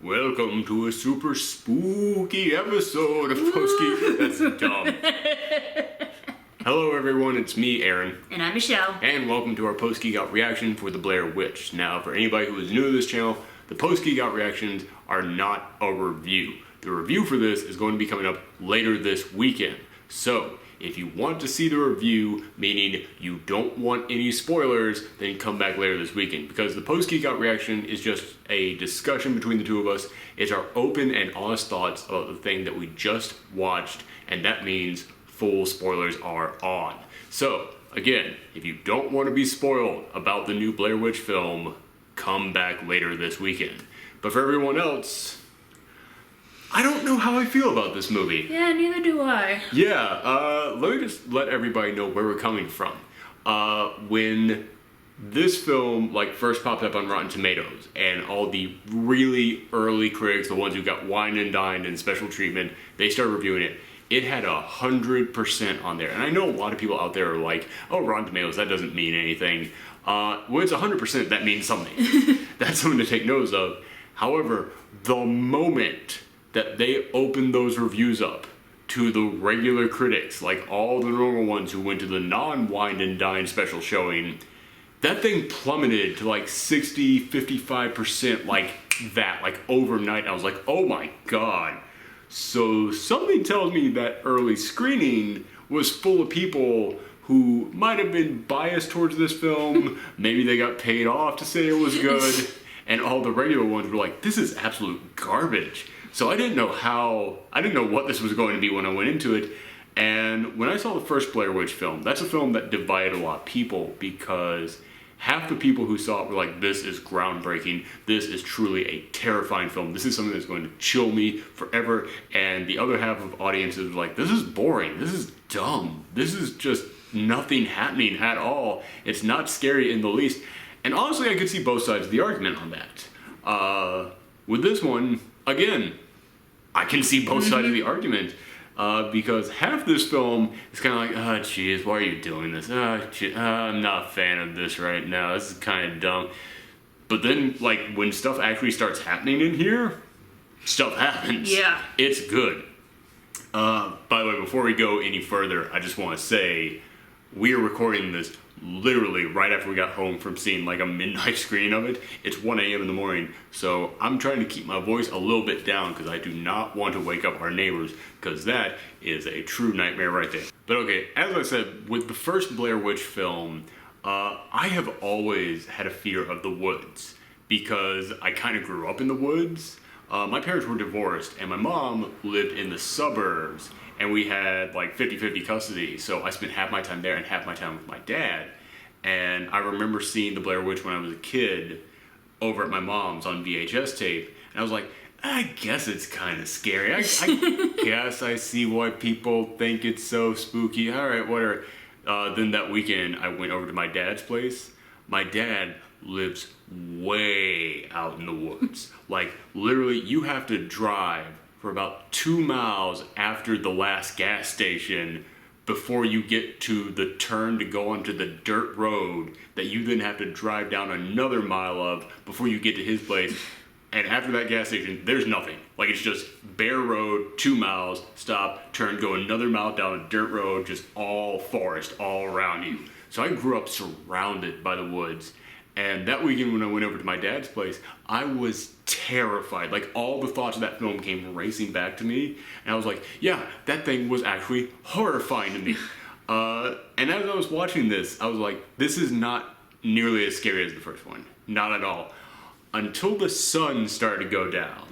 Welcome to a super spooky episode of Post-Geek. That's dumb. Hello everyone, it's me, Aaron. And I'm Michelle. And welcome to our Post-Geekout reaction for the Blair Witch. Now, for anybody who is new to this channel, the Post-Geekout reactions are not a review. The review for this is going to be coming up later this weekend. So, if you want to see the review, meaning you don't want any spoilers, then come back later this weekend. Because the Post-Geekout reaction is just a discussion between the two of us. It's our open and honest thoughts about the thing that we just watched, and that means full spoilers are on. So, again, if you don't want to be spoiled about the new Blair Witch film, come back later this weekend. But for everyone else, I don't know how I feel about this movie. Yeah, neither do I. Yeah, let me just let everybody know where we're coming from. When this film first popped up on Rotten Tomatoes, and all the really early critics, the ones who got wined and dined and special treatment, they started reviewing it. It had 100% on there. And I know a lot of people out there are like, oh, Rotten Tomatoes, that doesn't mean anything. When it's 100%, that means something. That's something to take notice of. However, the moment that they opened those reviews up to the regular critics, like all the normal ones who went to the non-wined and dined special showing, that thing plummeted to 60, 55% overnight. I was like, oh my god. So something tells me that early screening was full of people who might have been biased towards this film. Maybe they got paid off to say it was good. And all the regular ones were like, this is absolute garbage. So I didn't know what this was going to be when I went into it. And when I saw the first Blair Witch film, that's a film that divided a lot of people, because half the people who saw it were like, this is groundbreaking, this is truly a terrifying film, this is something that's going to chill me forever. And the other half of audiences were like, this is boring, this is dumb, this is just nothing happening at all, it's not scary in the least. And honestly, I could see both sides of the argument on that. With this one, again, I can see both sides of the argument, because half this film is kind of like, oh jeez, why are you doing this? I'm not a fan of this right now, this is kind of dumb. But then, when stuff actually starts happening in here, stuff happens. Yeah. It's good. By the way, before we go any further, I just want to say, we are recording this literally right after we got home from seeing a midnight screening of it. It's 1 a.m. in the morning, so I'm trying to keep my voice a little bit down because I do not want to wake up our neighbors, because that is a true nightmare right there. But okay, as I said, with the first Blair Witch film, I have always had a fear of the woods, because I kind of grew up in the woods. My parents were divorced, and my mom lived in the suburbs, and we had 50-50 custody, so I spent half my time there and half my time with my dad. And I remember seeing the Blair Witch when I was a kid over at my mom's on VHS tape, and I was like, I guess it's kind of scary. I guess I see why people think it's so spooky. Alright, whatever. Then that weekend, I went over to my dad's place. My dad lives way out in the woods. Literally, you have to drive for about 2 miles after the last gas station before you get to the turn to go onto the dirt road that you then have to drive down another mile of before you get to his place. And after that gas station, there's nothing. It's just bare road, 2 miles, stop, turn, go another mile down a dirt road, just all forest all around you. So I grew up surrounded by the woods. And that weekend when I went over to my dad's place, I was terrified. All the thoughts of that film came racing back to me. And I was like, yeah, that thing was actually horrifying to me. And as I was watching this, I was like, this is not nearly as scary as the first one. Not at all. Until the sun started to go down.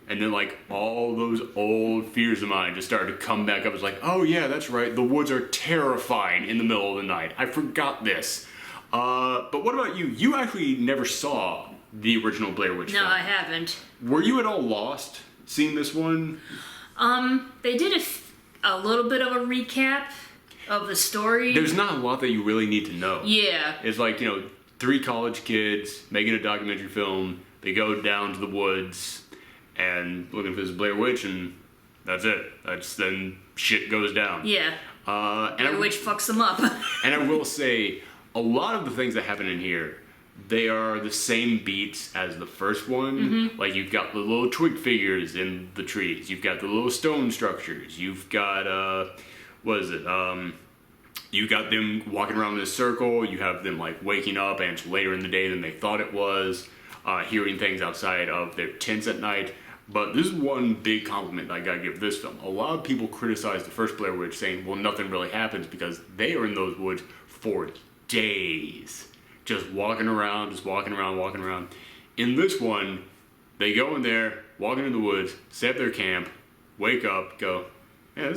And then all those old fears of mine just started to come back up. I was like, oh yeah, that's right. The woods are terrifying in the middle of the night. I forgot this. But what about you? You actually never saw the original Blair Witch film. No, I haven't. Were you at all lost seeing this one? They did a little bit of a recap of the story. There's not a lot that you really need to know. Yeah. It's 3 college kids making a documentary film. They go down to the woods and looking for this Blair Witch, and that's it. Then shit goes down. Yeah. And Blair Witch fucks them up. And I will say, a lot of the things that happen in here, they are the same beats as the first one. Like, you've got the little twig figures in the trees. You've got the little stone structures. You've got, what is it? You got them walking around in a circle. You have them, like, waking up, and it's later in the day than they thought it was. Hearing things outside of their tents at night. But this is one big compliment I gotta give this film. A lot of people criticize the first Blair Witch, saying, well, nothing really happens because they are in those woods for days. Just walking around. In this one, they go in there, walk into the woods, set up their camp, wake up, go, yeah,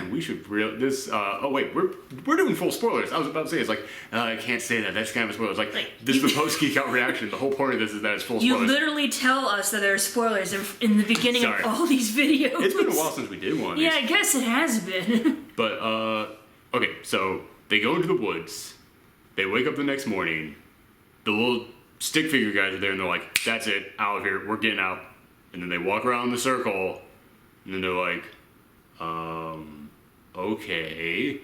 we should oh wait, we're doing full spoilers. I was about to say, it's like, I can't say that, that's kind of a spoiler. It's like this is the post-Geekout reaction. The whole point of this is that it's full spoilers. You literally tell us that there are spoilers in the beginning of all these videos. It's been a while since we did one of these. Yeah, I guess it has been. But, okay, so they go into the woods, they wake up the next morning, the little stick figure guys are there, and they're like, that's it, out of here, we're getting out. And then they walk around in the circle, and then they're like, okay,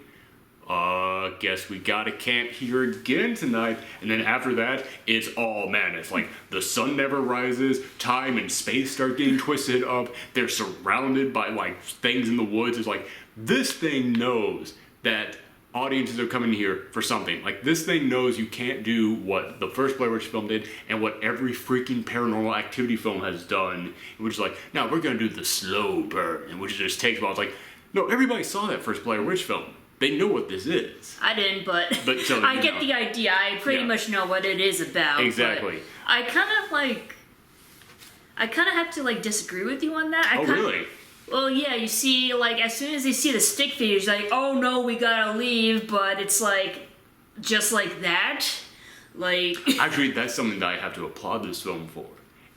guess we gotta camp here again tonight. And then after that, it's all madness. Like, the sun never rises, time and space start getting twisted up, they're surrounded by, like, things in the woods. It's like, this thing knows that audiences are coming here for something. Like, this thing knows you can't do what the first Blair Witch film did and what every freaking Paranormal Activity film has done, which is like, now we're gonna do the slow burn, which just takes a while. It's like, no, everybody saw that first Blair Witch film. They know what this is. I didn't, but so, I get the idea. I pretty much know what it is about. Exactly. I kind of have to, like, disagree with you on that. Really? Well, yeah, you see, like, as soon as they see the stick figures, like, oh no, we gotta leave, but it's like, just like that. Like... Actually, that's something that I have to applaud this film for.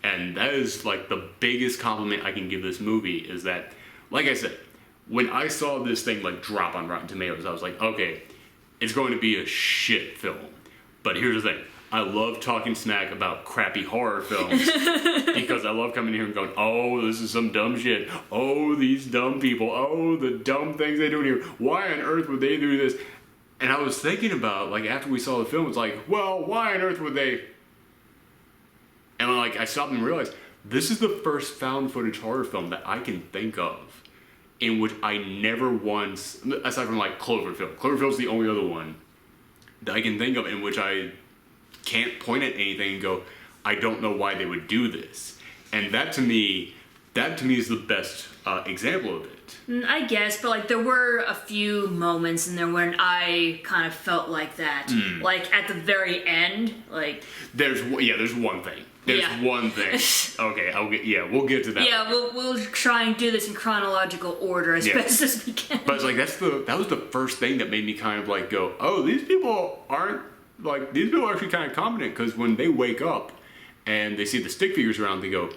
And that is, like, the biggest compliment I can give this movie is that, like I said, when I saw this thing, like, drop on Rotten Tomatoes, I was like, okay, it's going to be a shit film. But here's the thing. I love talking smack about crappy horror films because I love coming here and going, oh, this is some dumb shit. Oh, these dumb people. Oh, the dumb things they do here. Why on earth would they do this? And I was thinking about, like, after we saw the film, it's like, well, why on earth would they? And, like, I stopped and realized this is the first found footage horror film that I can think of in which I never once, aside from, like, Cloverfield. Cloverfield's the only other one that I can think of in which I can't point at anything and go, I don't know why they would do this. And that to me is the best example of it. I guess, but, like, there were a few moments in there when I kind of felt like that. Like, at the very end, like... There's one thing. There's one thing. Okay, we'll get to that. Yeah, we'll try and do this in chronological order as best as we can. But it's like, that was the first thing that made me kind of, like, go, oh, these people are actually kind of competent, because when they wake up and they see the stick figures around, they go,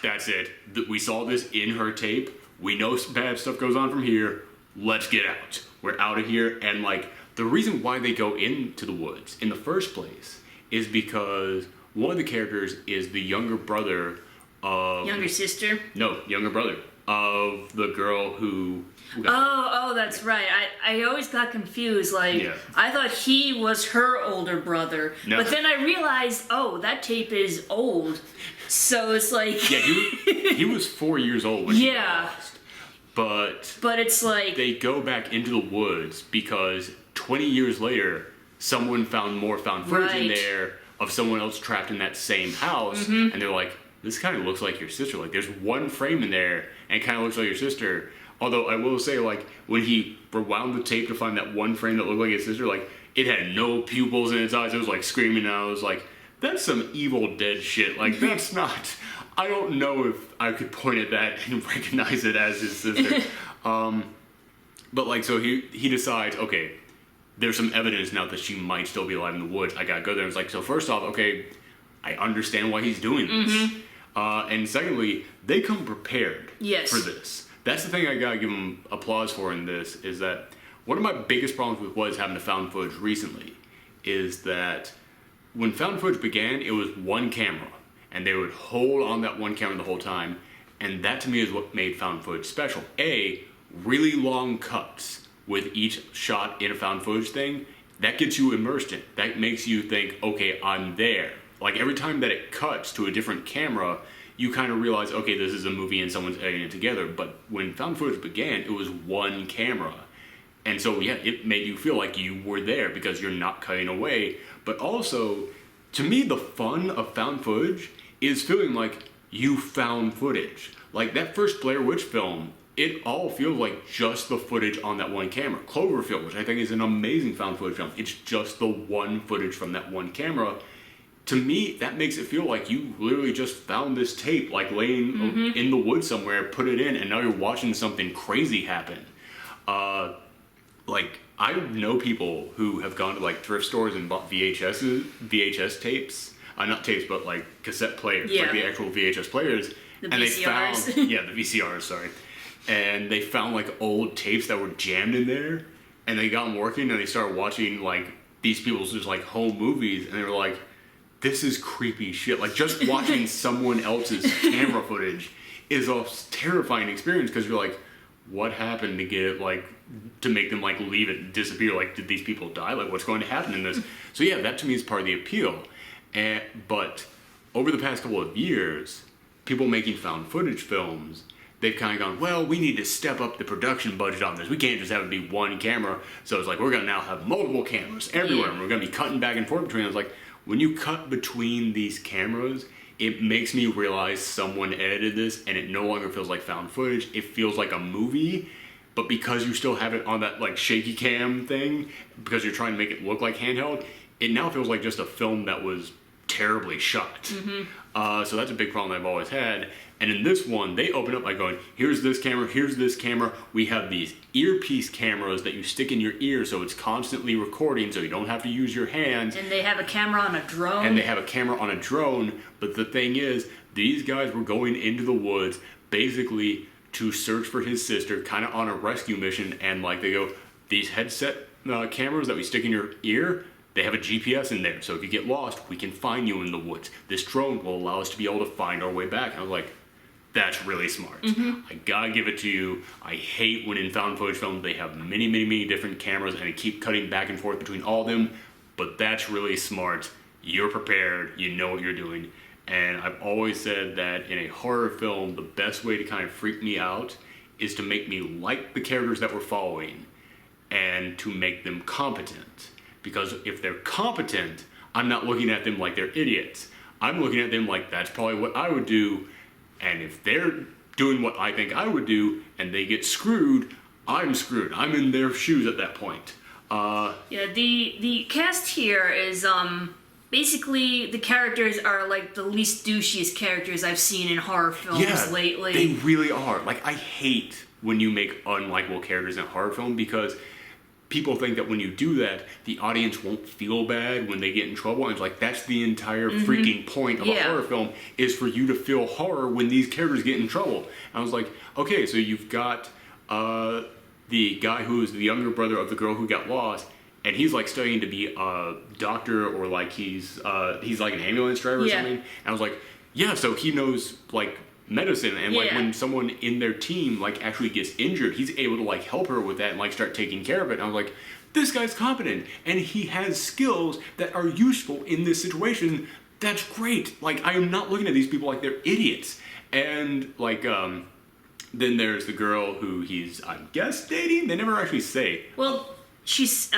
that's it. We saw this in her tape. We know bad stuff goes on from here. Let's get out. We're out of here. And, like, the reason why they go into the woods in the first place is because one of the characters is the younger brother of... Younger sister? No, younger brother of the girl who... Oh, that's right. I always got confused. Like, I thought he was her older brother. No. But then I realized, oh, that tape is old. So it's like... Yeah, he was 4 years old when he got lost. But it's like... They go back into the woods because 20 years later, someone found more found footage in there of someone else trapped in that same house. And they're like, this kind of looks like your sister. Like, there's one frame in there and it kind of looks like your sister. Although I will say, like, when he rewound the tape to find that one frame that looked like his sister, like, it had no pupils in its eyes. It was, like, screaming out. I was like, that's some Evil Dead shit. Like, that's not... I don't know if I could point at that and recognize it as his sister. But, like, so he decides, okay, there's some evidence now that she might still be alive in the woods. I gotta go there. And it's like, so first off, okay, I understand why he's doing this. And secondly, they come prepared for this. That's the thing I gotta give him applause for in this, is that one of my biggest problems with what is happening to found footage recently is that when found footage began, it was one camera, and they would hold on that one camera the whole time, and that to me is what made found footage special. Really long cuts with each shot in a found footage thing that gets you immersed in it. That makes you think, okay, I'm there. Like every time that it cuts to a different camera, you kind of realize, okay, this is a movie and someone's editing it together. But when found footage began, it was one camera. And so, yeah, it made you feel like you were there because you're not cutting away. But also, to me, the fun of found footage is feeling like you found footage. Like that first Blair Witch film, it all feels like just the footage on that one camera. Cloverfield, which I think is an amazing found footage film, it's just the one footage from that one camera. To me, that makes it feel like you literally just found this tape, like laying in the woods somewhere, put it in, and now you're watching something crazy happen. Like, I know people who have gone to like thrift stores and bought VHS tapes. Not tapes, but like cassette players, like the actual VHS players. The and VCRs. They found, the VCRs, sorry. And they found like old tapes that were jammed in there, and they got them working, and they started watching like these people's just like home movies, and they were like, this is creepy shit. Like just watching someone else's camera footage is a terrifying experience because you're like, what happened to get it like to make them like leave it disappear? Like, did these people die? Like, what's going to happen in this? So yeah, that to me is part of the appeal. But over the past couple of years, people making found footage films, they've kind of gone, well, we need to step up the production budget on this. We can't just have it be one camera. So it's like, we're going to now have multiple cameras everywhere. And we're going to be cutting back and forth between them. It's like, when you cut between these cameras, it makes me realize someone edited this and it no longer feels like found footage. It feels like a movie. But because you still have it on that like shaky cam thing, because you're trying to make it look like handheld, it now feels like just a film that was terribly shot. So that's a big problem I've always had. And in this one, they open up by going, here's this camera. We have these earpiece cameras that you stick in your ear so it's constantly recording so you don't have to use your hands. And they have a camera on a drone. But the thing is, these guys were going into the woods basically to search for his sister, kind of on a rescue mission. And like they go, these headset cameras that we stick in your ear, they have a GPS in there, so if you get lost, we can find you in the woods. This drone will allow us to be able to find our way back. And I was like, that's really smart. I gotta give it to you. I hate when in found footage films they have many, many, many different cameras and they keep cutting back and forth between all of them, but that's really smart. You're prepared, you know what you're doing. And I've always said that in a horror film, the best way to kind of freak me out is to make me like the characters that we're following and to make them competent. Because if they're competent, I'm not looking at them like they're idiots. I'm looking at them like that's probably what I would do. And if they're doing what I think I would do and they get screwed, I'm screwed. I'm in their shoes at that point. The cast here is basically the characters are like the least douchiest characters I've seen in horror films lately. They really are. Like, I hate when you make unlikable characters in a horror film because people think that when you do that, the audience won't feel bad when they get in trouble. And it's like, that's the entire freaking point of a horror film, is for you to feel horror when these characters get in trouble. And I was like, okay, so you've got the guy who is the younger brother of the girl who got lost, and he's like studying to be a doctor, or like he's like an ambulance driver or something. And I was like, yeah, so he knows like medicine, and like when someone in their team like actually gets injured, he's able to like help her with that and like start taking care of it. And I was like, this guy's competent and he has skills that are useful in this situation. That's great. Like, I am not looking at these people like they're idiots. And like then there's the girl who he's, I guess, dating. They never actually say. Well, she's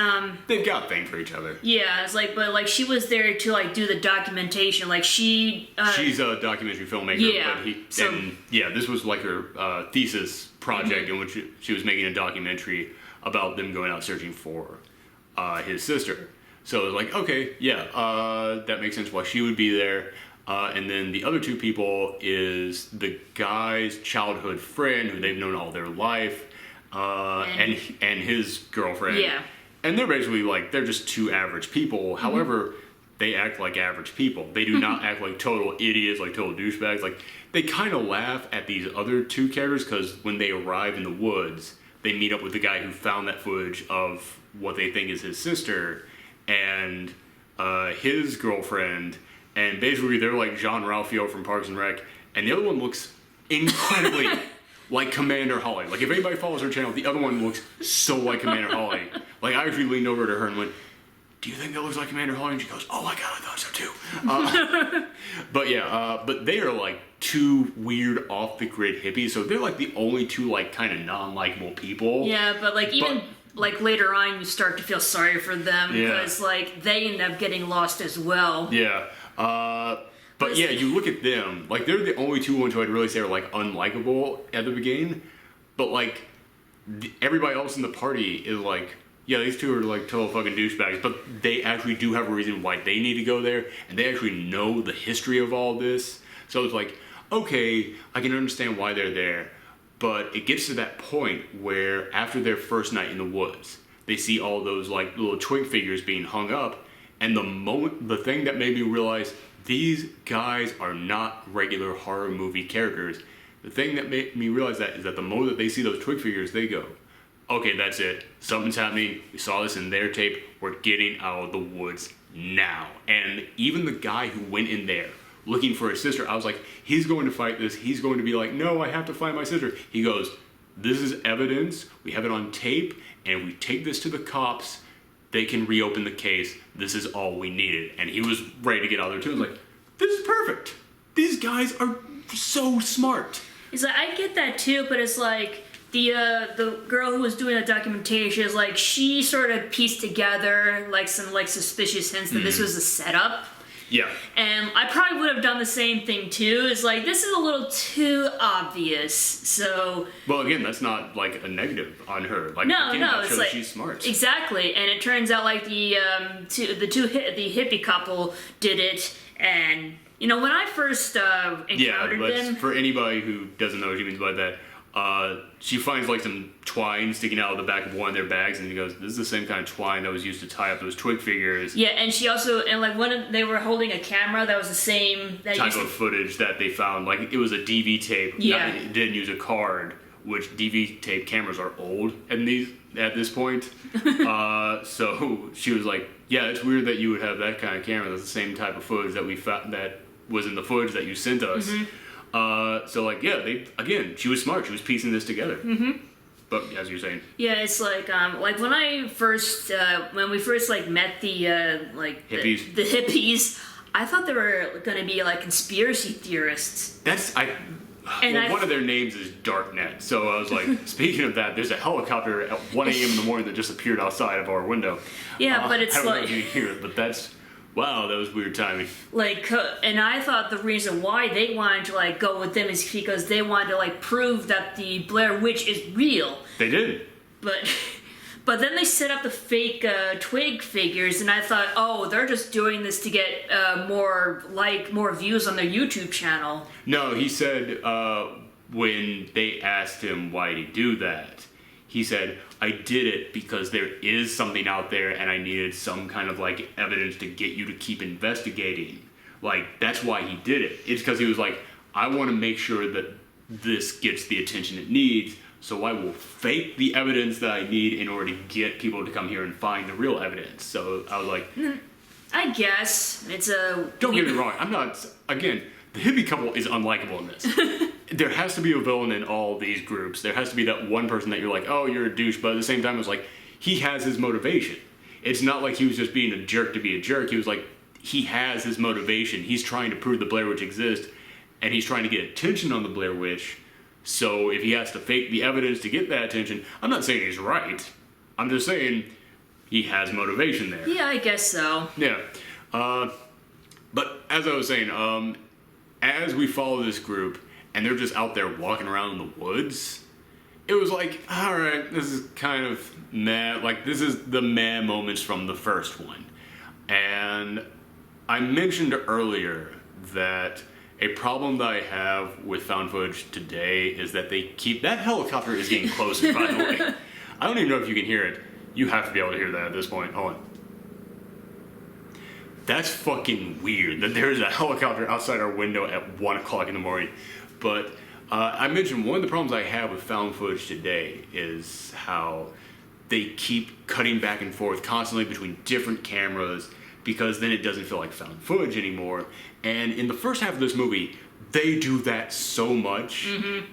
they've got a thing for each other. Yeah, it's like, but like she was there to like do the documentation. Like she's a documentary filmmaker. But this was like her thesis project in which she was making a documentary about them going out searching for his sister. So it was like, okay, that makes sense why she would be there. And then the other two people is the guy's childhood friend who they've known all their life. And his girlfriend. Yeah. And they're basically like, they're just two average people. However, they act like average people. They do not act like total idiots, like total douchebags. Like, they kind of laugh at these other two characters because when they arrive in the woods, they meet up with the guy who found that footage of what they think is his sister and his girlfriend. And basically, they're like Jean-Ralphio from Parks and Rec. And the other one looks incredibly like Commander Holly. Like, if anybody follows her channel, the other one looks so like Commander Holly. Like, I actually leaned over to her and went, do you think that looks like Commander Holly? And she goes, oh my god, I thought so too. But they are like two weird off the grid hippies, so they're like the only two like kind of non-likable people. Yeah, but like even like later on you start to feel sorry for them because like they end up getting lost as well. Yeah. But yeah, you look at them, like they're the only two ones who I'd really say are like unlikable at the beginning, but like everybody else in the party is like, yeah, these two are like total fucking douchebags, but they actually do have a reason why they need to go there, and they actually know the history of all this. So it's like, okay, I can understand why they're there, but it gets to that point where after their first night in the woods, they see all those like little twig figures being hung up, and the thing that made me realize these guys are not regular horror movie characters. The thing that made me realize that is that the moment that they see those twig figures, they go, okay, that's it. Something's happening. We saw this in their tape. We're getting out of the woods now. And even the guy who went in there looking for his sister, I was like, he's going to fight this. He's going to be like, no, I have to find my sister. He goes, this is evidence. We have it on tape. And if we take this to the cops, they can reopen the case. This is all we needed. And he was ready to get out there too. I was like, this is perfect. These guys are so smart. It's like, I get that too, but it's like, the girl who was doing the documentation is like, she sort of pieced together like some like suspicious hints that this was a setup. Yeah. And I probably would have done the same thing too. It's like, this is a little too obvious. So. Well, again, that's not like a negative on her. Like, no, again, no, that it's like she's smart. Exactly, and it turns out like the hippie couple did it, and you know when I first encountered them. For anybody who doesn't know what she means by that. She finds like some twine sticking out of the back of one of their bags, and he goes, this is the same kind of twine that was used to tie up those twig figures. Yeah, and she also, and like they were holding a camera that was the same type of footage that they found. Like it was a DV tape. Yeah. It didn't use a card, which DV tape cameras are old at this point. So she was like, yeah, it's weird that you would have that kind of camera. That's the same type of footage that we found that was in the footage that you sent us. So like, yeah, she was smart. She was piecing this together. But as you're saying, yeah, it's like when I first when we first like met the hippies, the hippies, I thought they were gonna be like conspiracy theorists. One of their names is Darknet. So I was like, speaking of that, there's a helicopter at 1 a.m. in the morning that just appeared outside of our window. Yeah, but it's I don't know if you can hear it, but that's. Wow, that was weird timing. Like, and I thought the reason why they wanted to like go with them is because they wanted to like prove that the Blair Witch is real. They did. But then they set up the fake twig figures, and I thought, oh, they're just doing this to get more views on their YouTube channel. No, he said when they asked him why did he do that, he said, I did it because there is something out there and I needed some kind of like evidence to get you to keep investigating. Like, that's why he did it. It's because he was like, I want to make sure that this gets the attention it needs, so I will fake the evidence that I need in order to get people to come here and find the real evidence. So I was like, I guess it's a... Don't get me wrong, I'm not... Again, the hippie couple is unlikable in this. There has to be a villain in all these groups. There has to be that one person that you're like, oh, you're a douche, but at the same time, it's like, he has his motivation. It's not like he was just being a jerk to be a jerk. He was like, he has his motivation. He's trying to prove the Blair Witch exists, and he's trying to get attention on the Blair Witch. So if he has to fake the evidence to get that attention, I'm not saying he's right. I'm just saying he has motivation there. Yeah, I guess so. Yeah. But as I was saying, as we follow this group, and they're just out there walking around in the woods, it was like, all right, this is kind of meh. Like, this is the meh moments from the first one. And I mentioned earlier that a problem that I have with found footage today is that they keep... That helicopter is getting closer, by the way. I don't even know if you can hear it. You have to be able to hear that at this point. Hold on. That's fucking weird that there's a helicopter outside our window at 1 o'clock in the morning. But I mentioned one of the problems I have with found footage today is how they keep cutting back and forth constantly between different cameras, because then it doesn't feel like found footage anymore. And in the first half of this movie, they do that so much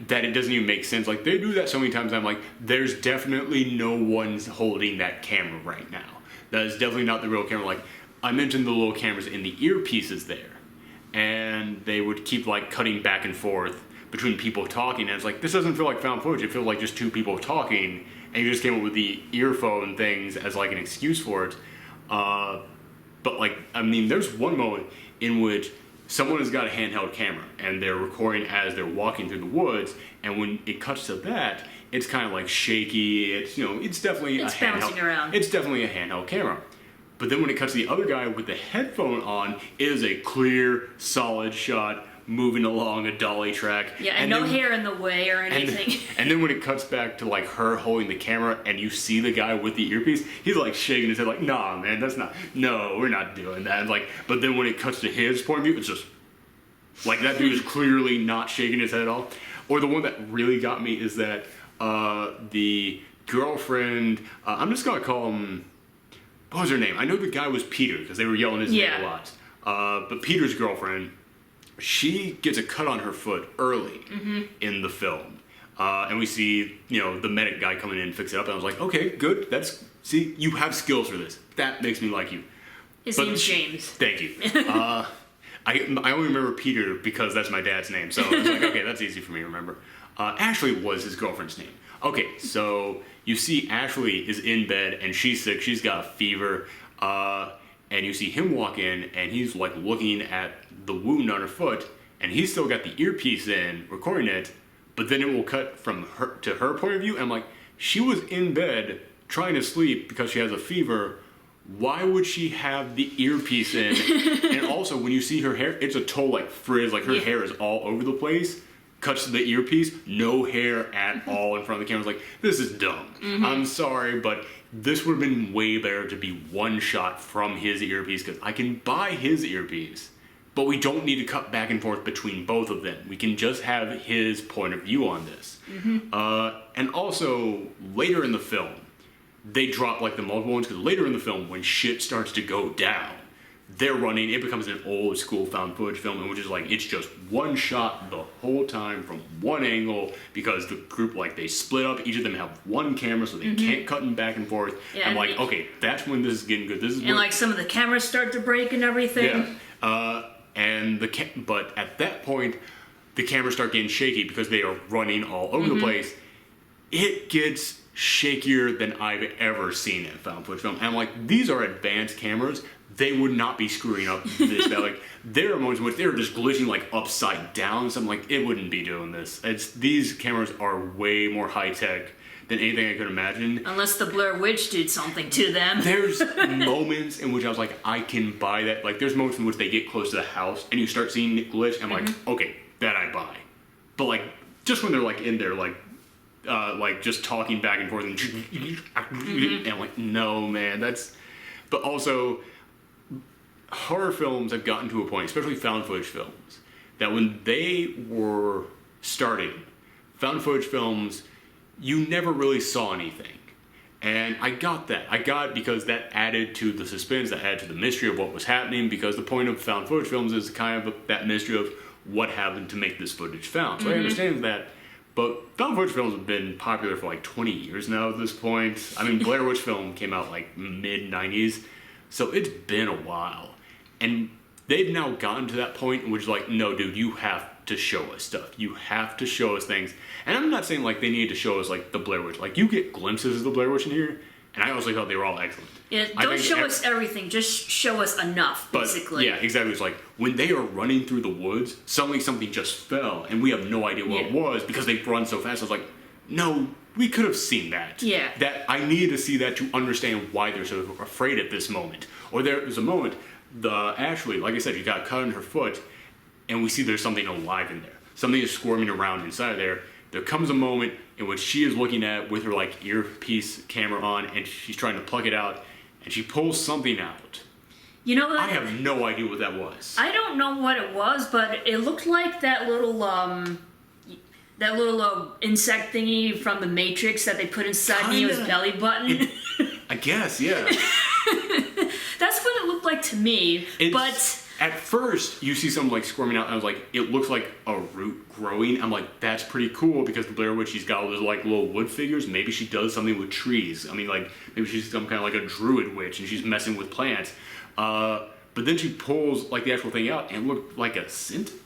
that it doesn't even make sense. Like, they do that so many times, I'm like, there's definitely no one's holding that camera right now. that is definitely not the real camera. Like, I mentioned the little cameras in the earpieces there, and they would keep like cutting back and forth between people talking, and it's like, this doesn't feel like found footage. It feels like just two people talking, and you just came up with the earphone things as like an excuse for it. But like, I mean, there's one moment in which someone has got a handheld camera and they're recording as they're walking through the woods, and when it cuts to that, it's kind of like shaky. It's, you know, it's definitely it's bouncing around. It's definitely a handheld camera. But then when it cuts to the other guy with the headphone on, it is a clear, solid shot moving along a dolly track. Yeah, and no hair in the way or anything. And then when it cuts back to like her holding the camera and you see the guy with the earpiece, he's like shaking his head like, nah, man, no, we're not doing that. And like, but then when it cuts to his point of view, it's just like that dude is clearly not shaking his head at all. Or the one that really got me is that the girlfriend, I'm just going to call him, what was her name? I know the guy was Peter because they were yelling his name a lot. But Peter's girlfriend, she gets a cut on her foot early in the film. And we see, you know, the medic guy coming in and fix it up. And I was like, okay, good. See, you have skills for this. That makes me like you. His name's James. Thank you. I only remember Peter because that's my dad's name. So I was like, okay, that's easy for me to remember. Ashley was his girlfriend's name. Okay, so you see Ashley is in bed and she's sick. She's got a fever. And you see him walk in and he's like looking at the wound on her foot, and he's still got the earpiece in recording it, but then it will cut from her to her point of view, and I'm like, she was in bed trying to sleep because she has a fever. Why would she have the earpiece in? And also when you see her hair, it's a total like frizz, like her hair is all over the place. Cuts to the earpiece, no hair at all in front of the camera. Like, this is dumb. I'm sorry, but this would have been way better to be one shot from his earpiece, because I can buy his earpiece, but we don't need to cut back and forth between both of them. We can just have his point of view on this. And also, later in the film, they drop like the multiple ones, because later in the film, when shit starts to go down, they're running, it becomes an old school found footage film, which is like, it's just one shot the whole time from one angle, because the group, like, they split up, each of them have one camera, so they can't cut them back and forth. I'm like, okay, that's when this is getting good. This is like some of the cameras start to break and everything. But at that point, the cameras start getting shaky because they are running all over the place. It gets shakier than I've ever seen in found footage film. And I'm like, these are advanced cameras. They would not be screwing up this bad. Like, there are moments in which they're just glitching like upside down. So I'm like, it wouldn't be doing this. These cameras are way more high tech than anything I could imagine. Unless the Blair Witch did something to them. There's moments in which I was like, I can buy that. Like, there's moments in which they get close to the house and you start seeing it glitch. I'm like, okay, that I buy. But like, just when they're like in there, like just talking back and forth and I'm like, no, man, that's. But also, horror films have gotten to a point, especially found footage films, that when they were starting, found footage films, you never really saw anything. And I got that. I got it because that added to the suspense, that added to the mystery of what was happening, because the point of found footage films is kind of that mystery of what happened to make this footage found. So I understand that. But found footage films have been popular for like 20 years now at this point. I mean, Blair Witch film came out like mid-90s, so it's been a while. And they've now gotten to that point in which, like, no, dude, you have to show us stuff. You have to show us things. And I'm not saying, like, they need to show us, like, the Blair Witch. Like, you get glimpses of the Blair Witch in here, and I also thought they were all excellent. Yeah, don't show us everything. Just show us enough, basically. Yeah, exactly. It's like, when they are running through the woods, suddenly something just fell, and we have no idea what it was because they've run so fast. I was like, no, we could have seen that. Yeah. That I needed to see that to understand why they're so afraid at this moment. Or there's a moment... Ashley, like I said, she got a cut on her foot, and we see there's something alive in there. Something is squirming around inside of there. There comes a moment in which she is looking at with her like earpiece camera on, and she's trying to pluck it out, and she pulls something out. You know what? I have no idea what that was. I don't know what it was, but it looked like that little insect thingy from the Matrix that they put inside Neo's belly button. I guess, yeah. That's what it looked like to me. But At first, you see someone like squirming out, and I was like, it looks like a root growing. I'm like, that's pretty cool because the Blair Witch, she's got all those like little wood figures. Maybe she does something with trees. I mean, like maybe she's some kind of like a druid witch and she's messing with plants. But then she pulls like the actual thing out and it looked like a centipede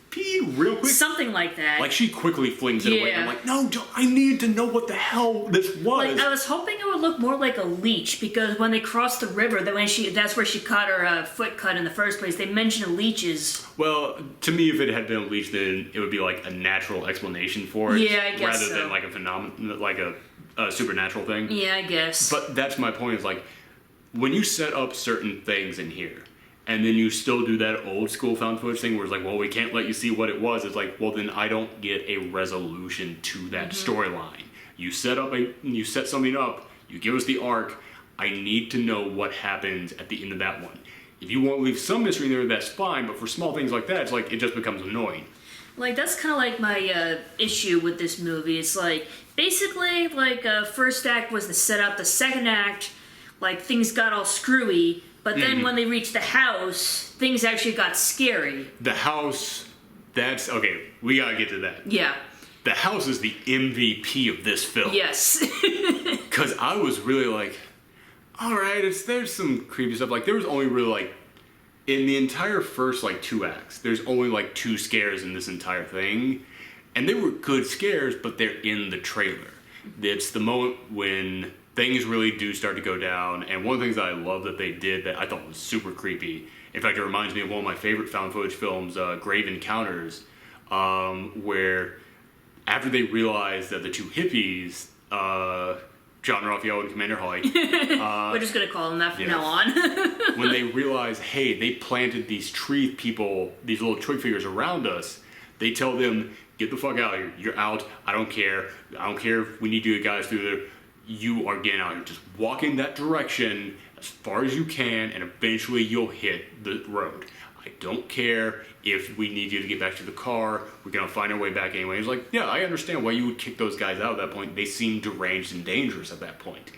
real quick. Something like that. Like she quickly flings it away. I'm like, no, I need to know what the hell this was. Like I was hoping it would look more like a leech because when they crossed the river, that's where she caught her foot cut in the first place. They mentioned leeches. Well, to me, if it had been a leech, then it would be like a natural explanation for it. Yeah, I guess rather than like a phenomenon, like a supernatural thing. Yeah, I guess. But that's my point. Is like when you set up certain things in here. And then you still do that old school found footage thing where it's like, well, we can't let you see what it was. It's like, well, then I don't get a resolution to that storyline. You set something up, you give us the arc, I need to know what happens at the end of that one. If you want to leave some mystery in there, that's fine, but for small things like that, it's like, it just becomes annoying. Like, that's kind of like my issue with this movie. It's like, basically, like, first act was the setup, the second act, like, things got all screwy. But then when they reached the house, things actually got scary. The house, that's... Okay, we gotta get to that. Yeah. The house is the MVP of this film. Yes. Because I was really like, alright, there's some creepy stuff. Like, there was only really like... In the entire first, like, 2 acts, there's only, like, 2 scares in this entire thing. And they were good scares, but they're in the trailer. It's the moment when... things really do start to go down, and one of the things that I love that they did that I thought was super creepy, in fact it reminds me of one of my favorite found footage films, Grave Encounters, where after they realized that the 2 hippies, John Raphael and Commander Holly, we're just gonna call them that from now on. When they realized, hey, they planted these tree people, these little twig figures around us, they tell them, get the fuck out of here, you're out, I don't care if we need you guys through there. You are getting out here. Just walk in that direction as far as you can, and eventually you'll hit the road. I don't care if we need you to get back to the car. We're going to find our way back anyway. He's like, yeah, I understand why you would kick those guys out at that point. They seem deranged and dangerous at that point.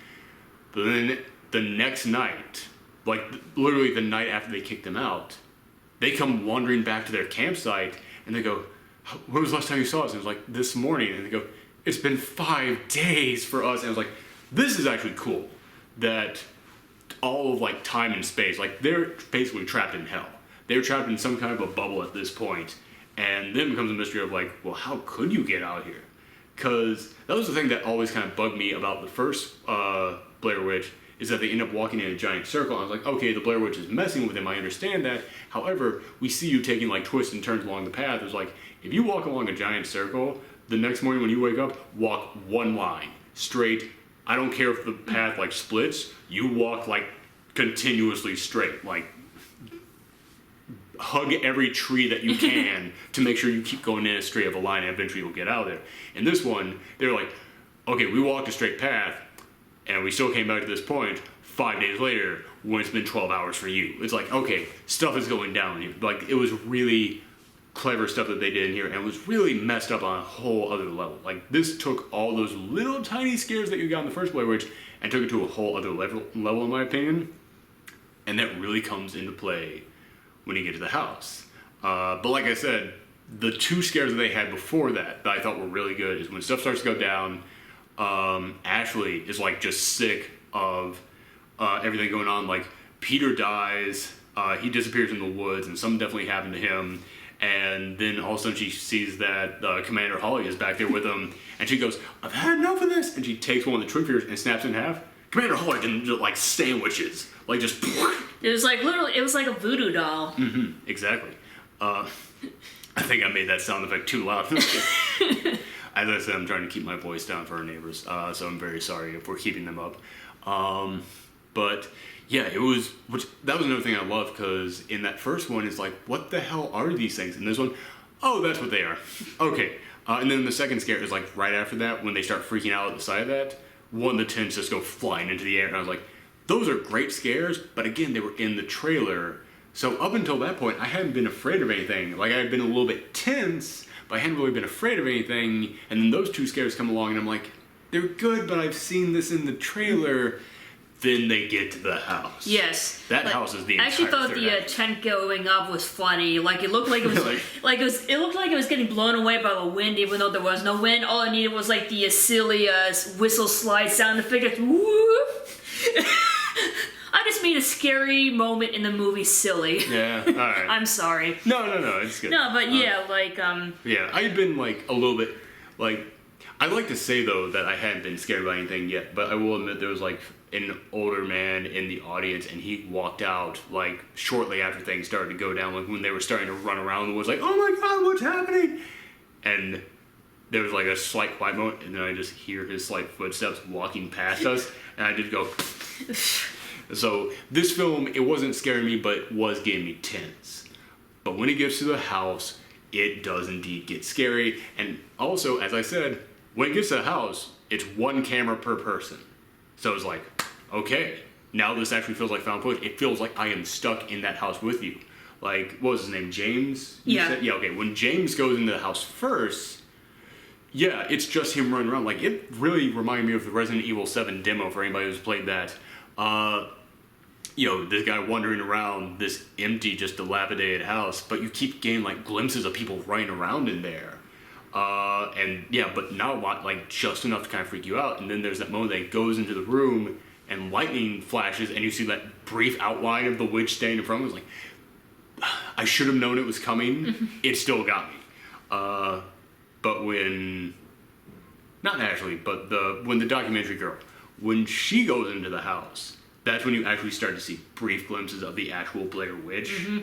But then the next night, like literally the night after they kicked them out, they come wandering back to their campsite, and they go, when was the last time you saw us? And it was like, this morning. And they go, it's been 5 days for us. And I was like, this is actually cool. That all of like time and space, like they're basically trapped in hell. They're trapped in some kind of a bubble at this point. And then it becomes a mystery of like, well, how could you get out here? Because that was the thing that always kind of bugged me about the first Blair Witch, is that they end up walking in a giant circle. And I was like, okay, the Blair Witch is messing with him. I understand that. However, we see you taking like twists and turns along the path. It's like, if you walk along a giant circle, the next morning when you wake up, walk one line, straight. I don't care if the path like splits, you walk like continuously straight. Like, hug every tree that you can to make sure you keep going in as straight of a line and eventually you'll get out of there. In this one, they're like, okay, we walked a straight path and we still came back to this point 5 days later when it's been 12 hours for you. It's like, okay, stuff is going down here. Like, it was really clever stuff that they did in here, and it was really messed up on a whole other level. Like, this took all those little tiny scares that you got in the first Blair Witch and took it to a whole other level in my opinion. And that really comes into play when you get to the house. But like I said, the 2 scares that they had before that I thought were really good is when stuff starts to go down, Ashley is like just sick of everything going on. Like, Peter dies, he disappears in the woods, and something definitely happened to him. And then all of a sudden she sees that Commander Holly is back there with him, and she goes, I've had enough of this! And she takes one of the twig figures and snaps it in half. Commander Holly didn't just like sandwiches. Like, just... It was like, literally, it was like a voodoo doll. Mm-hmm, exactly. I think I made that sound effect too loud. As I said, I'm trying to keep my voice down for our neighbors, so I'm very sorry if we're keeping them up. But... yeah, that was another thing I love, because in that first one, it's like, what the hell are these things? And this one, oh, that's what they are. Okay. And then the second scare is like right after that, when they start freaking out at the side of that, one of the tents just go flying into the air. And I was like, those are great scares, but again, they were in the trailer. So up until that point, I hadn't been afraid of anything. Like, I had been a little bit tense, but I hadn't really been afraid of anything. And then those 2 scares come along, and I'm like, they're good, but I've seen this in the trailer. then they get to the house. Yes. That house is the entire I actually thought the act. tent going up was funny. Like it looked like it was it looked like it was getting blown away by the wind, even though there was no wind. All I needed was like the silly whistle slide sound effect. Whoop. I just made a scary moment in the movie silly. Yeah, alright. I'm sorry. No, it's good. No, but yeah, Yeah, I've been like a little bit like I'd like to say though that I hadn't been scared by anything yet, but I will admit there was like an older man in the audience and he walked out like shortly after things started to go down, like when they were starting to run around and was like, "Oh my god, what's happening?" And there was like a slight quiet moment and then I just hear his slight footsteps walking past us and I did go So this film, it wasn't scaring me, but it was getting me tense. But when it gets to the house, it does indeed get scary. And also, as I said, when it gets to the house, it's one camera per person. So it's like, okay, now this actually feels like found footage. It feels like I am stuck in that house with you. Like, what was his name? James? Yeah. Yeah, okay. When James goes into the house first, yeah, it's just him running around. Like, it really reminded me of the Resident Evil 7 demo for anybody who's played that. This guy wandering around this empty, just dilapidated house, but you keep getting like glimpses of people running around in there. But not a lot, like just enough to kind of freak you out. And then there's that moment that he goes into the room and lightning flashes and you see that brief outline of the witch standing in front of him. It's like, I should have known it was coming. It still got me. But when the documentary girl, when she goes into the house, that's when you actually start to see brief glimpses of the actual Blair Witch. Mm-hmm.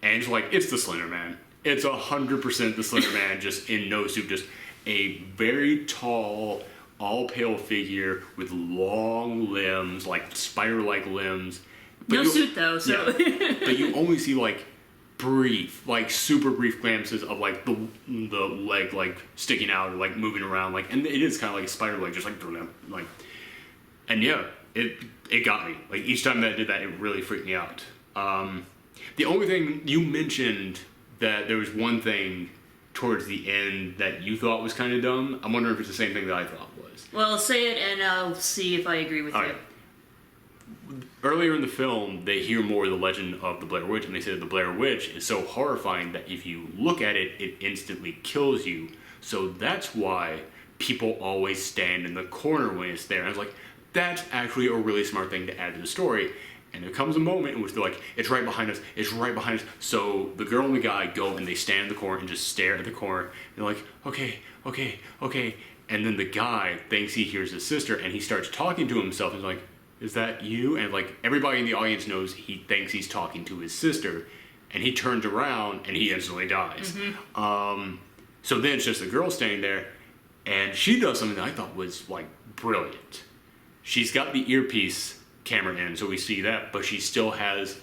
And it's like, it's the Slender Man. It's 100% the Slender Man, just in no suit, just a very tall, all pale figure with long limbs, like spider-like limbs. But no suit though, so. Yeah, but you only see like brief, like super brief glimpses of like the leg like sticking out or like moving around, like, and it is kind of like a spider leg, just like, and yeah. It got me. Like, each time that I did that, it really freaked me out. The only thing, you mentioned that there was one thing towards the end that you thought was kind of dumb. I'm wondering if it's the same thing that I thought was. Well, say it and I'll see if I agree with you. Right. Earlier in the film, they hear more of the legend of the Blair Witch, and they say that the Blair Witch is so horrifying that if you look at it, it instantly kills you. So that's why people always stand in the corner when it's there. And I was like, that's actually a really smart thing to add to the story. And there comes a moment in which they're like, it's right behind us, it's right behind us. So the girl and the guy go and they stand in the corner and just stare at the corner. They're like, okay. And then the guy thinks he hears his sister and he starts talking to himself. He's like, is that you? And like, everybody in the audience knows he thinks he's talking to his sister. And he turns around and he instantly dies. Mm-hmm. So then it's just the girl standing there. And she does something that I thought was like brilliant. She's got the earpiece camera in, so we see that, but she still has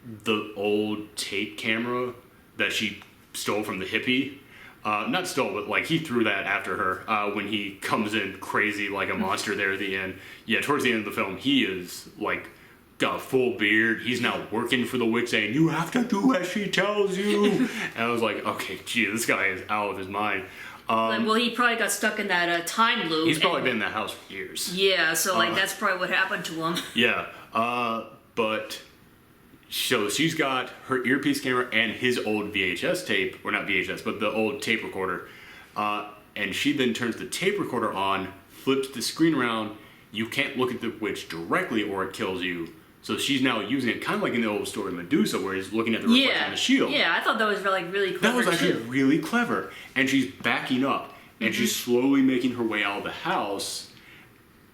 the old tape camera that she stole from the hippie. Not stole, but like he threw that after her when he comes in crazy like a monster there at the end. Yeah, towards the end of the film, he is like got a full beard. He's now working for the witch saying, you have to do as she tells you. And I was like, okay, gee, this guy is out of his mind. He probably got stuck in that time loop. He's probably been in that house for years. Yeah, so that's probably what happened to him. Yeah, but so she's got her earpiece camera and his old VHS tape, or not VHS, but the old tape recorder. And she then turns the tape recorder on, flips the screen around. You can't look at the witch directly or it kills you. So she's now using it kind of like in the old story Medusa, where he's looking at the reflection of the shield. Yeah, I thought that was really clever. That was actually really clever. And she's backing up, and she's slowly making her way out of the house.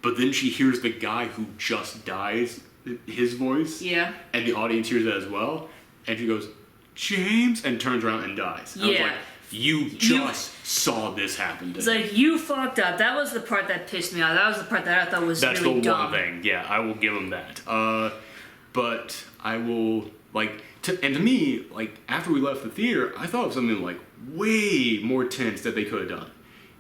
But then she hears the guy who just dies, his voice. Yeah. And the audience hears that as well. And she goes, James, and turns around and dies. And I was like, you just saw this happen to It's me. like, you fucked up. That was the part that pissed me off. That was the part that I thought was really dumb. That's the one thing. Yeah, I will give him that. But I will, like, and to me, like, after we left the theater, I thought of something, like, way more tense that they could have done.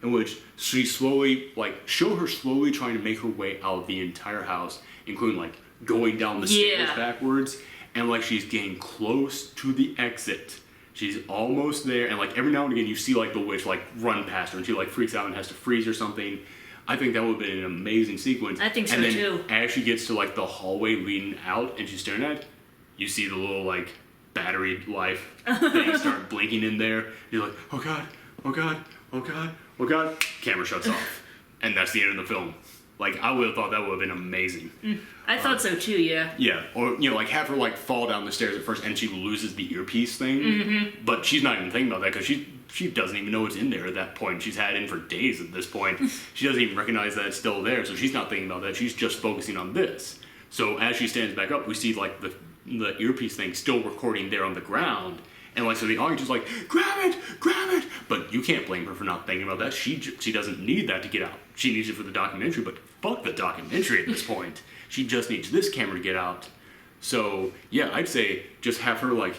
In which she slowly, like, show her slowly trying to make her way out of the entire house, including, like, going down the stairs backwards. And, like, she's getting close to the exit. She's almost there, and like every now and again you see like the witch like run past her and she like freaks out and has to freeze or something. I think that would have been an amazing sequence. I think so, and then too. As she gets to like the hallway leading out and she's staring at it, you see the little like battery life thing start blinking in there. You're like, oh god, oh god, oh god, oh god. Camera shuts off. And that's the end of the film. Like, I would have thought that would have been amazing. I thought so too, yeah. Yeah, or, like, have her, like, fall down the stairs at first and she loses the earpiece thing. But she's not even thinking about that because she doesn't even know it's in there at that point. She's had it in for days at this point. She doesn't even recognize that it's still there, so she's not thinking about that. She's just focusing on this. So as she stands back up, we see, like, the earpiece thing still recording there on the ground. And, like, so the audience is like, grab it! But you can't blame her for not thinking about that. She doesn't need that to get out. She needs it for the documentary, but fuck the documentary at this point. She just needs this camera to get out. So, yeah, I'd say just have her, like,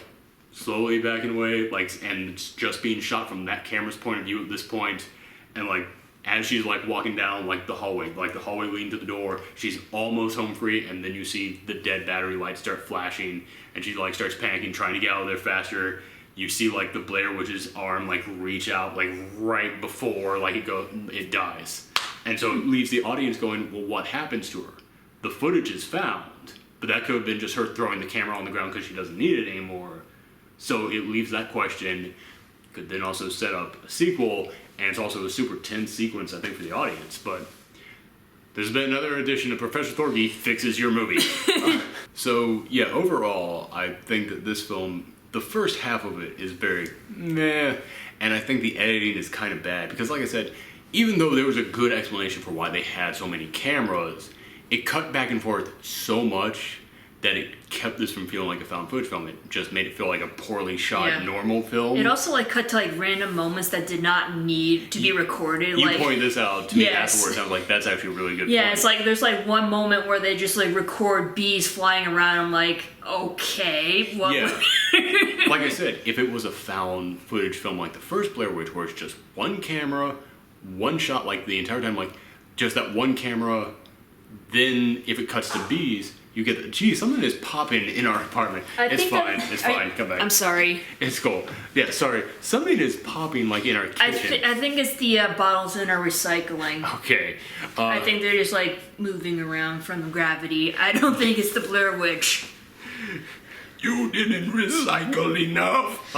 slowly backing away, like, and it's just being shot from that camera's point of view at this point. And, like, as she's, like, walking down, like, the hallway leading to the door, she's almost home free, and then you see the dead battery lights start flashing, and she, like, starts panicking, trying to get out of there faster. You see, like, the Blair Witch's arm, like, reach out, like, right before, like, it dies. And so it leaves the audience going, well, what happens to her? The footage is found, but that could have been just her throwing the camera on the ground because she doesn't need it anymore. So it leaves that question. Could then also set up a sequel, and it's also a super tense sequence, I think, for the audience. But there's been another edition of Professor Thorgy Fixes Your Movie. So, yeah, overall, I think that this film, the first half of it is very meh, and I think the editing is kind of bad. Because, like I said, even though there was a good explanation for why they had so many cameras, it cut back and forth so much that it kept this from feeling like a found footage film. It just made it feel like a poorly shot normal film. It also like cut to like random moments that did not need to be recorded. You like, pointed this out to me afterwards. I was like, that's actually a really good point. It's like there's like one moment where they just like record bees flying around. I'm like, okay, what? Yeah. Like I said, if it was a found footage film like the first Blair Witch, where it's just one camera, one shot, like the entire time, like just that one camera, then if it cuts to bees, you get, gee, something is popping in our apartment. It's fine, come back. I'm sorry. It's cool. Yeah, sorry. Something is popping, like, in our kitchen. I think it's the bottles in our recycling. Okay. I think they're just, like, moving around from the gravity. I don't think it's the Blair Witch. You didn't recycle enough.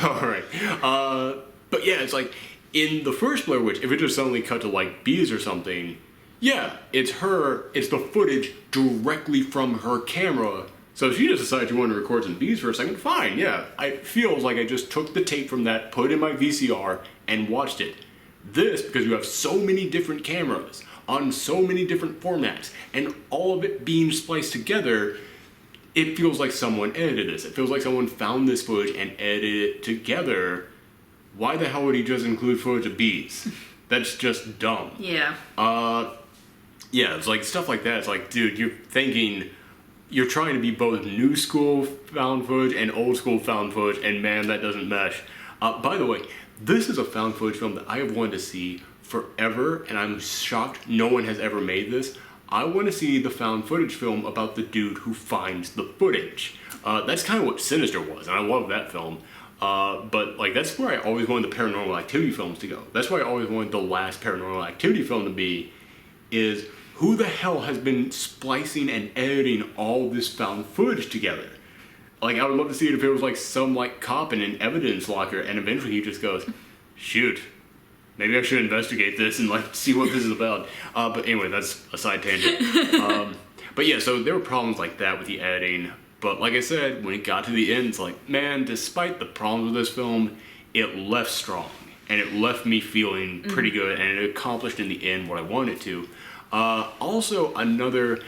Alright. But yeah, it's like, in the first Blair Witch, if it just suddenly cut to, like, bees or something, yeah, it's the footage directly from her camera. So if she just decided she wanted to record some bees for a second, fine, yeah. It feels like I just took the tape from that, put it in my VCR, and watched it. This, because you have so many different cameras, on so many different formats, and all of it being spliced together, it feels like someone edited this. It feels like someone found this footage and edited it together. Why the hell would he just include footage of bees? That's just dumb. Yeah. Yeah, it's like stuff like that. It's like, dude, you're trying to be both new school found footage and old school found footage, and man, that doesn't mesh. By the way, this is a found footage film that I have wanted to see forever, and I'm shocked no one has ever made this. I want to see the found footage film about the dude who finds the footage. That's kind of what Sinister was, and I love that film. But like that's where I always wanted the Paranormal Activity films to go. That's why I always wanted the last Paranormal Activity film to be, is who the hell has been splicing and editing all this found footage together? Like, I would love to see it if it was like some like cop in an evidence locker, and eventually he just goes, shoot, maybe I should investigate this and like see what this is about. But anyway, that's a side tangent. But yeah, so there were problems like that with the editing. But like I said, when it got to the end, it's like, man, despite the problems with this film, it left strong. And it left me feeling pretty good, and it accomplished in the end what I wanted it to. Also, another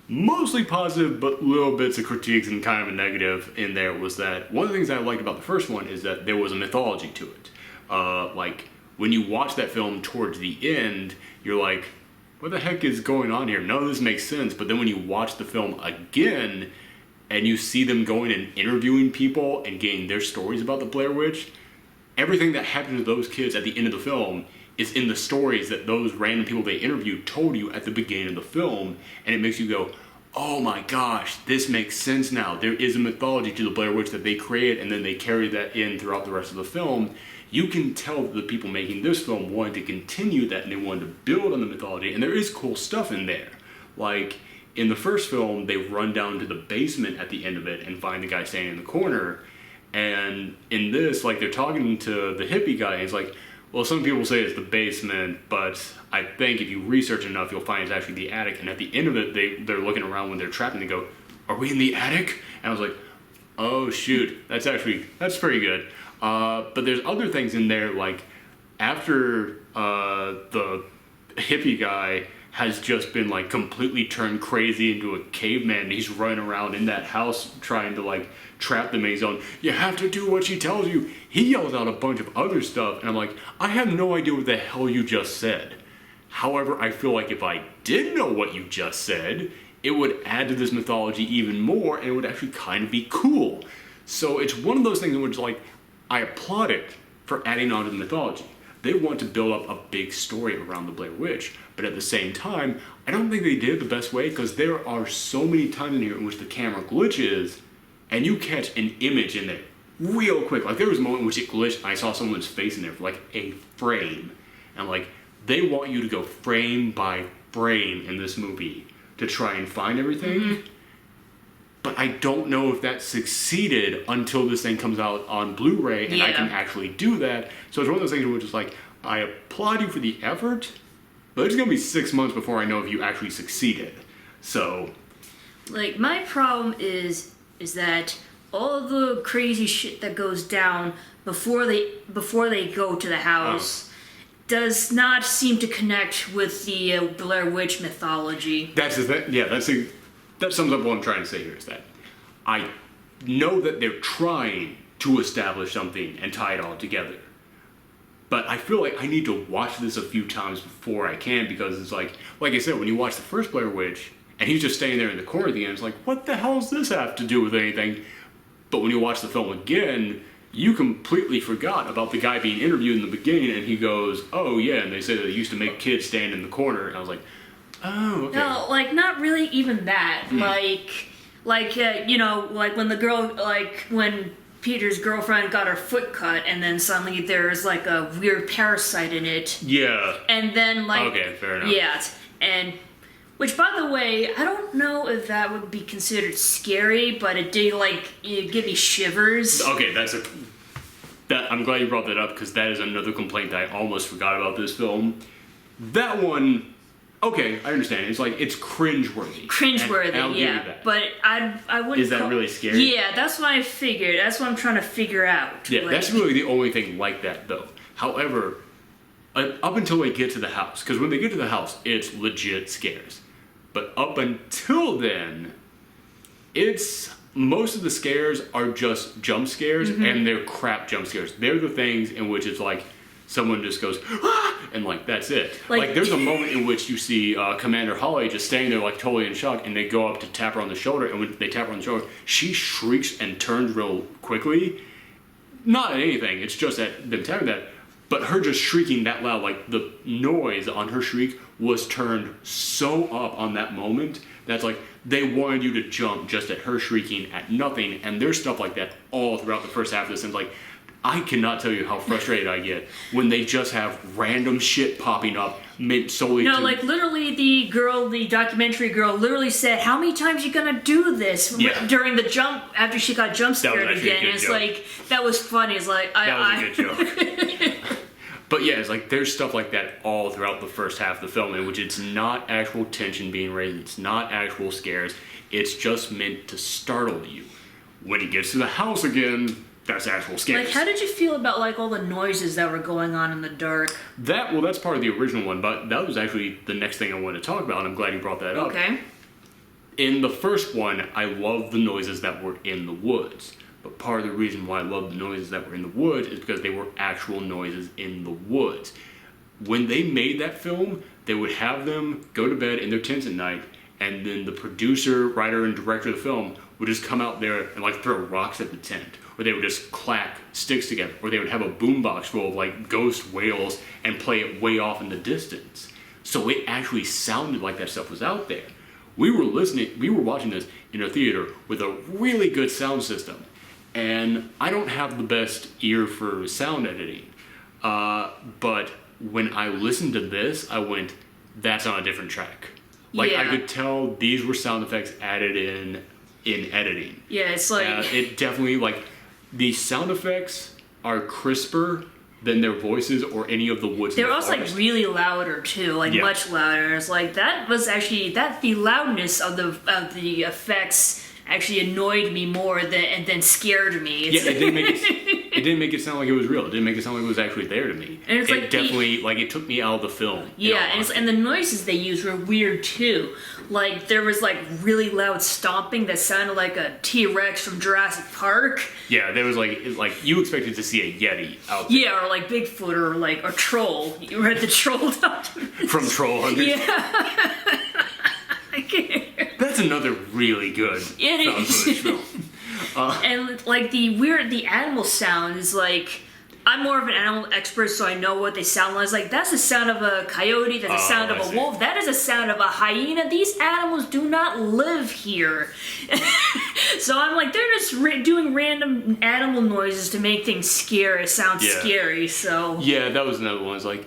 mostly positive, but little bits of critiques and kind of a negative in there was that one of the things I liked about the first one is that there was a mythology to it. Like, when you watch that film towards the end, you're like, what the heck is going on here? None of this makes sense. But then when you watch the film again, and you see them going and interviewing people and getting their stories about the Blair Witch, everything that happened to those kids at the end of the film is in the stories that those random people they interviewed told you at the beginning of the film, and it makes you go, oh my gosh, this makes sense now. There is a mythology to the Blair Witch that they create, and then they carry that in throughout the rest of the film. you can tell that the people making this film wanted to continue that and they wanted to build on the mythology, and there is cool stuff in there. Like, in the first film, they run down to the basement at the end of it and find the guy standing in the corner, and in this, like, they're talking to the hippie guy, and he's like, well, some people say it's the basement, but I think if you research enough, you'll find it's actually the attic. And at the end of it, they're looking around when they're trapped, and they go, are we in the attic? And I was like, oh, shoot, that's pretty good. But there's other things in there, like, after the hippie guy has just been, like, completely turned crazy into a caveman, and he's running around in that house trying to, like, trap them, and he's on, you have to do what she tells you. He yells out a bunch of other stuff, and I'm like, I have no idea what the hell you just said. However, I feel like if I did know what you just said, it would add to this mythology even more, and it would actually kind of be cool. So it's one of those things in which, like, I applaud it for adding on to the mythology. They want to build up a big story around the Blair Witch, but at the same time, I don't think they did it the best way, because there are so many times in here in which the camera glitches, and you catch an image in there real quick. Like, there was a moment in which it glitched, and I saw someone's face in there for, like, a frame. And I'm like, they want you to go frame by frame in this movie to try and find everything. Mm-hmm. But I don't know if that succeeded until this thing comes out on Blu-ray and I can actually do that. So it's one of those things where it's just like, I applaud you for the effort, but it's going to be 6 months before I know if you actually succeeded. So, like, my problem is that all the crazy shit that goes down before they go to the house does not seem to connect with the Blair Witch mythology. That's the thing. Yeah, that sums up what I'm trying to say here, is that I know that they're trying to establish something and tie it all together. But I feel like I need to watch this a few times before I can, because it's like I said, when you watch the first Blair Witch, and he's just standing there in the corner at the end, it's like, what the hell does this have to do with anything? But when you watch the film again, you completely forgot about the guy being interviewed in the beginning, and he goes, oh yeah, and they say that they used to make kids stand in the corner, and I was like, oh, okay. No, like, not really even that. Like when the girl, like, when Peter's girlfriend got her foot cut, and then suddenly there's, like, a weird parasite in it. Yeah. And then, like... Okay, fair enough. Yeah, and... Which, by the way, I don't know if that would be considered scary, but it did, like, give me shivers. Okay, I'm glad you brought that up, because that is another complaint that I almost forgot about this film. That one, okay, I understand. It's like, it's cringeworthy. Cringeworthy, and I'll give you that. But I wouldn't... Is that really scary? Yeah, that's what I figured. That's what I'm trying to figure out. Yeah, like, that's really the only thing like that, though. However, up until they get to the house, because when they get to the house, it's legit scares. But up until then, most of the scares are just jump scares, and they're crap jump scares. They're the things in which it's like someone just goes, ah! And like, that's it. Like there's a moment in which you see Commander Holly just standing there like totally in shock, and they go up to tap her on the shoulder, and when they tap her on the shoulder, she shrieks and turns real quickly. Not at anything, it's just at them tapping that. But her just shrieking that loud, like the noise on her shriek was turned so up on that moment that's like they wanted you to jump just at her shrieking at nothing. And there's stuff like that all throughout the first half of this. And it's like, I cannot tell you how frustrated I get when they just have random shit popping up meant solely to... No, like literally the documentary girl literally said, how many times are you gonna do this during the jump, after she got jump scared again? And it's joke. Like, that was funny. It's like, that was a good joke. But yeah, it's like there's stuff like that all throughout the first half of the film in which it's not actual tension being raised, it's not actual scares, it's just meant to startle you. When it gets to the house again, that's actual scares. Like, how did you feel about, like, all the noises that were going on in the dark? That's part of the original one, but that was actually the next thing I wanted to talk about, and I'm glad you brought that up. Okay. In the first one, I loved the noises that were in the woods. But part of the reason why I loved the noises that were in the woods is because they were actual noises in the woods. When they made that film, they would have them go to bed in their tents at night, and then the producer, writer, and director of the film would just come out there and like throw rocks at the tent, or they would just clack sticks together, or they would have a boombox full of like ghost wails and play it way off in the distance. So it actually sounded like that stuff was out there. We were watching this in a theater with a really good sound system. And I don't have the best ear for sound editing. But when I listened to this, I went, that's on a different track. Like, I could tell these were sound effects added in editing. Yeah, it's like... it definitely, like, the sound effects are crisper than their voices or any of the woods. They're also, like, really louder, too. Like, much louder. It's like, that was actually... the loudness of the effects actually annoyed me more than scared me. It didn't make it sound like it was real. It didn't make it sound like it was actually there to me. And it's it definitely it took me out of the film. Yeah, and the noises they used were weird too. Like there was like really loud stomping that sounded like a T-Rex from Jurassic Park. Yeah, there was like you expected to see a Yeti out there. Yeah, or like Bigfoot or like a troll. You read the Troll document from Troll Hunters. Yeah. I can't. That's another really good found footage film. And like the animal sound is like, I'm more of an animal expert, so I know what they sound like. It's like that's the sound of a coyote, that's the sound of a wolf, that is the sound of a hyena. These animals do not live here. So I'm like, they're just doing random animal noises to make things scary, sound scary. So yeah, that was another one. It's like,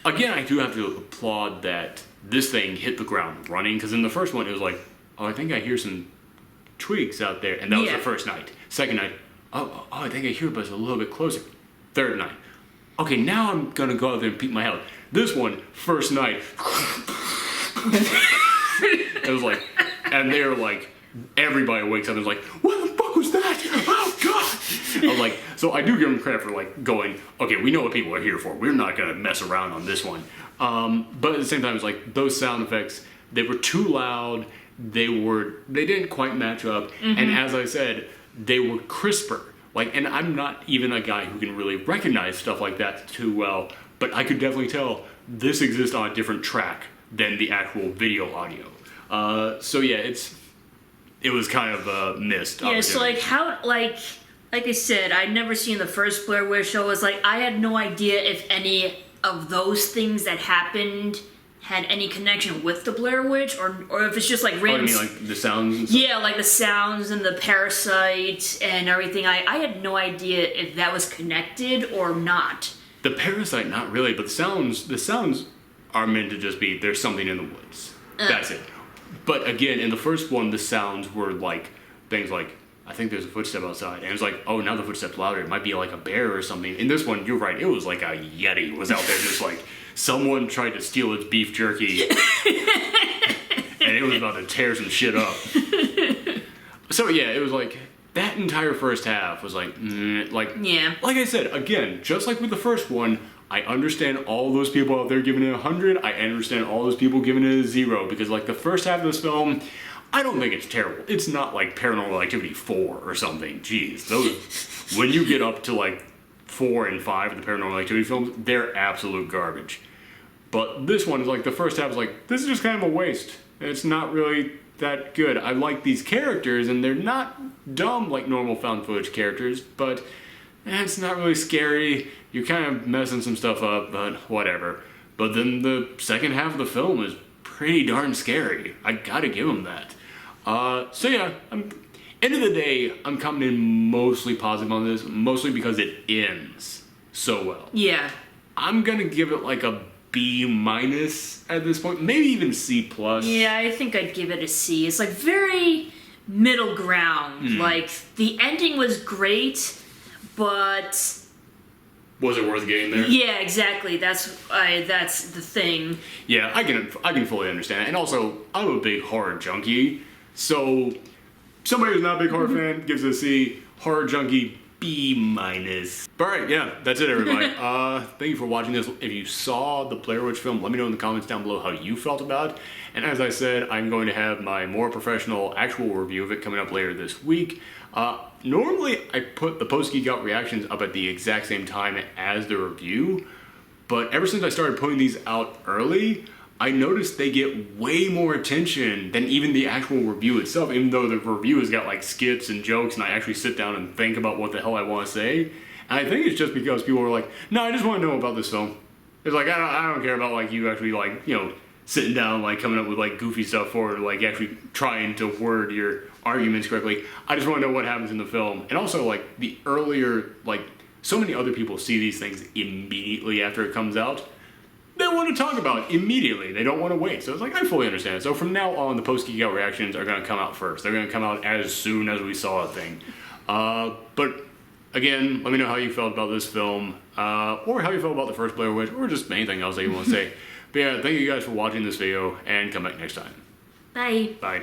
again, I do have to applaud that this thing hit the ground running, because in the first one it was like, oh, I think I hear some twigs out there, and that was the first night. Second night, oh, I think I hear it, but it's a little bit closer. Third night, okay, now I'm gonna go out there and peek my head out. This one, first night, it was like, and they're like, everybody wakes up and is like, what the fuck was that? Oh god! I was like, so I do give them credit for like going, okay, we know what people are here for. We're not gonna mess around on this one. But at the same time, it's like those sound effects, they were too loud. They didn't quite match up. Mm-hmm. And as I said, they were crisper. Like, and I'm not even a guy who can really recognize stuff like that too well, but I could definitely tell this exists on a different track than the actual video audio. So yeah, it was kind of missed. Yeah, so like how, like I said, I'd never seen the first Blair Witch show. It was like, I had no idea if any of those things that happened had any connection with the Blair Witch, or if it's just like random. Oh, you mean like the sounds and stuff? Yeah, like the sounds and the parasite and everything. I had no idea if that was connected or not. The parasite, not really, but the sounds are meant to just be, there's something in the woods. That's it. But again, in the first one, the sounds were like things like, I think there's a footstep outside. And it's like, oh, now the footstep's louder. It might be like a bear or something. In this one, you're right. It was like a Yeti was out there just like, someone tried to steal its beef jerky. And it was about to tear some shit up. So yeah, it was like, that entire first half was like, like I said, again, just like with the first one, I understand all those people out there giving it 100. I understand all those people giving it a 0. Because like the first half of this film, I don't think it's terrible. It's not like Paranormal Activity 4 or something. Jeez, those when you get up to like 4 and 5 of the Paranormal Activity films, they're absolute garbage. But this one is like, the first half is like, this is just kind of a waste. It's not really that good. I like these characters, and they're not dumb like normal found footage characters, but it's not really scary. You're kind of messing some stuff up, but whatever. But then the second half of the film is pretty darn scary. I gotta give them that. So yeah, end of the day, I'm coming in mostly positive on this, mostly because it ends so well. Yeah. I'm gonna give it like a B- at this point, maybe even C+. Yeah, I think I'd give it a C. It's like very middle ground. Like the ending was great, but was it worth getting there? Yeah, exactly. That's the thing. Yeah, I can fully understand it. And also, I'm a big horror junkie, so somebody who's not a big horror fan gives it a C. Horror junkie, B-. Alright, yeah, that's it, everybody. Thank you for watching this. If you saw the Blair Witch film, let me know in the comments down below how you felt about it. And as I said, I'm going to have my more professional actual review of it coming up later this week. Normally, I put the post-Geekout reactions up at the exact same time as the review, but ever since I started putting these out early, I noticed they get way more attention than even the actual review itself, even though the review has got like skits and jokes and I actually sit down and think about what the hell I want to say. And I think it's just because people are like, no, I just want to know about this film. It's like, I don't care about like you actually like, you know, sitting down, like coming up with like goofy stuff or like actually trying to word your arguments correctly. I just want to know what happens in the film. And also like the earlier like so many other people see these things immediately after it comes out. They want to talk about it immediately. They don't want to wait. So it's like, I fully understand it. So from now on, the post-Geekout reactions are going to come out first. They're going to come out as soon as we saw a thing. But again, let me know how you felt about this film, or how you felt about the first Blair Witch, or just anything else that you want to say. But yeah, thank you guys for watching this video, and come back next time. Bye. Bye.